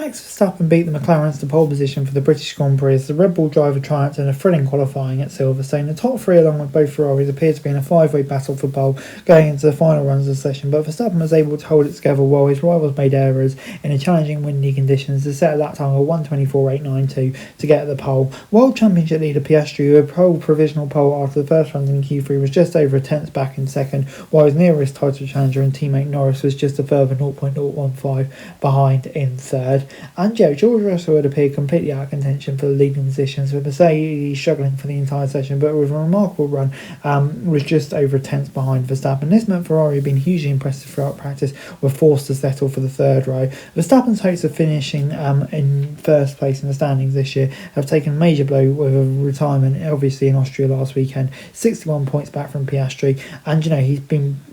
Max Verstappen beat the McLarens to pole position for the British Grand Prix as the Red Bull driver triumphed in a thrilling qualifying at Silverstone. The top three, along with both Ferraris, appeared to be in a five-way battle for pole going into the final runs of the session, but Verstappen was able to hold it together while his rivals made errors in a challenging windy conditions to set a lap time of 1:24.892 to get at the pole. World Championship leader Piastri, who had pole provisional pole after the first runs in Q3, was just over a tenth back in second, while his nearest title challenger and teammate Norris was just a further 0.015 behind in third. And George Russell had appeared completely out of contention for the leading positions, with Mercedes struggling for the entire session, but with a remarkable run was just over a tenth behind Verstappen. This meant Ferrari had been hugely impressive throughout practice, were forced to settle for the third row. Verstappen's hopes of finishing in first place in the standings this year have taken a major blow with a retirement, obviously, in Austria last weekend. 61 points back from Piastri, and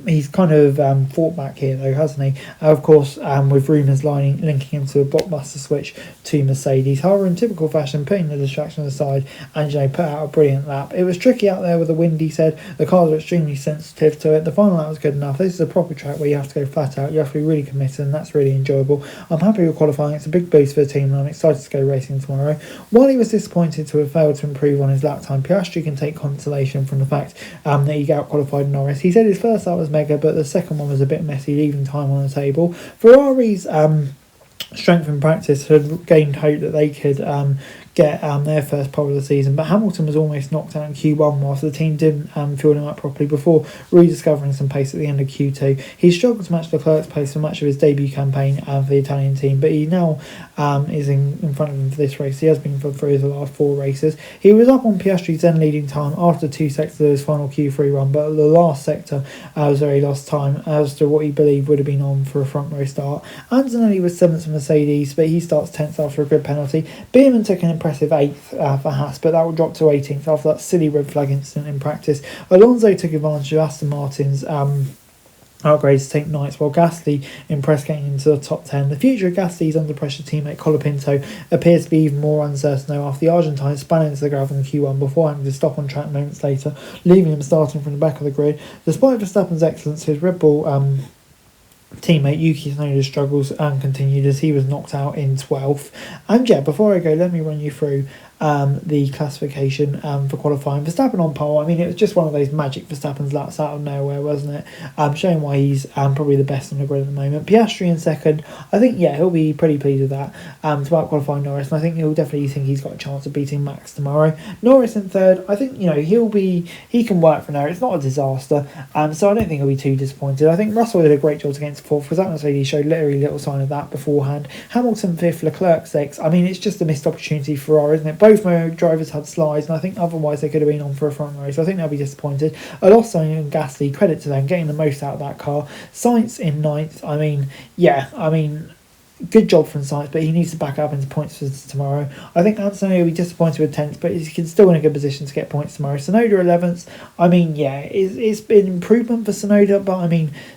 he's kind of fought back here though, hasn't he? Of course, with rumours linking him to a blockbuster switch to Mercedes. However, in typical fashion, putting the distraction aside and put out a brilliant lap. It was tricky out there with the wind, he said. The cars are extremely sensitive to it. The final lap was good enough. This is a proper track where you have to go flat out. You have to be really committed, and that's really enjoyable. I'm happy with qualifying. It's a big boost for the team, and I'm excited to go racing tomorrow. While he was disappointed to have failed to improve on his lap time, Piastri can take consolation from the fact that he out-qualified Norris. He said his first lap was mega, but the second one was a bit messy, leaving time on the table. Ferrari's strength in practice had gained hope that they could get their first pole of the season, but Hamilton was almost knocked out in Q1 whilst the team didn't fill him up properly before rediscovering some pace at the end of Q2. He struggled to match Leclerc's pace for much of his debut campaign for the Italian team, but he now is in front of him for this race. He has been for the last four races. He was up on Piastri's then leading time after two sectors of his final Q3 run, but the last sector was where he lost time as to what he believed would have been on for a front row start. Antonelli was 7th for Mercedes, but he starts 10th after a grid penalty. Beerman took an impressive 8th for Haas, but that will drop to 18th after that silly red flag incident in practice. Alonso took advantage of Aston Martin's upgrades to take 9th, while Gasly impressed getting into the top 10. The future of Gasly's under pressure teammate Colapinto appears to be even more uncertain now after the Argentine spun into the gravel in Q1 before having to stop on track moments later, leaving him starting from the back of the grid. Despite Verstappen's excellence, his Red Bull teammate Yuki Tsunoda's struggles continued as he was knocked out in 12th. And before I go, let me run you through the classification for qualifying. Verstappen on pole. I mean, it was just one of those magic Verstappen's laps out of nowhere, wasn't it? Showing why he's probably the best on the grid at the moment. Piastri in second. I think, he'll be pretty pleased with that. It's about qualifying Norris, and I think he'll definitely think he's got a chance of beating Max tomorrow. Norris in third. I think, he can work from there. It's not a disaster, so I don't think he'll be too disappointed. I think Russell did a great job against fourth, because that Mercedes showed literally little sign of that beforehand. Hamilton fifth, Leclerc sixth. I mean, it's just a missed opportunity for Ferrari, isn't it? Both drivers had slides, and I think otherwise they could have been on for a front row, so I think they'll be disappointed. Alonso and Gasly, credit to them, getting the most out of that car. Sainz in 9th. Good job from Sainz, but he needs to back up into points for tomorrow. I think Antonelli will be disappointed with 10th, but he can still in a good position to get points tomorrow. Tsunoda 11th. It's been improvement for Tsunoda, but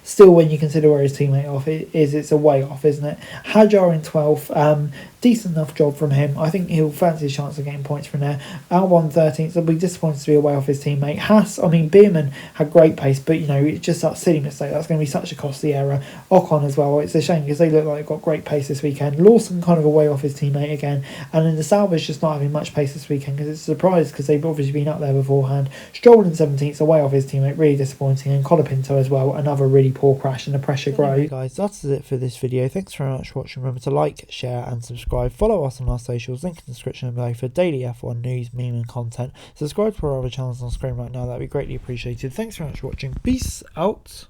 still, when you consider where his teammate off it's a way off, isn't it? Hadjar in 12th. Decent enough job from him. I think he'll fancy his chance of getting points from there. Albon 13th. They'll be disappointed to be away off his teammate. Haas, Beerman had great pace, but it's just that silly mistake. That's going to be such a costly error. Ocon as well. It's a shame because they look like they've got great pace this weekend. Lawson kind of away off his teammate again, and then the Sauber's just not having much pace this weekend because it's a surprise because they've obviously been up there beforehand. Stroll in 17th, away off his teammate, really disappointing, and Colapinto as well, another really poor crash and the pressure grows. Anyway, guys, that's it for this video. Thanks very much for watching. Remember to like, share and subscribe. Follow us on our socials, link in the description below for daily F1 news, meme and content. Subscribe to our other channels on screen right now, that'd be greatly appreciated. Thanks very much for watching. Peace out.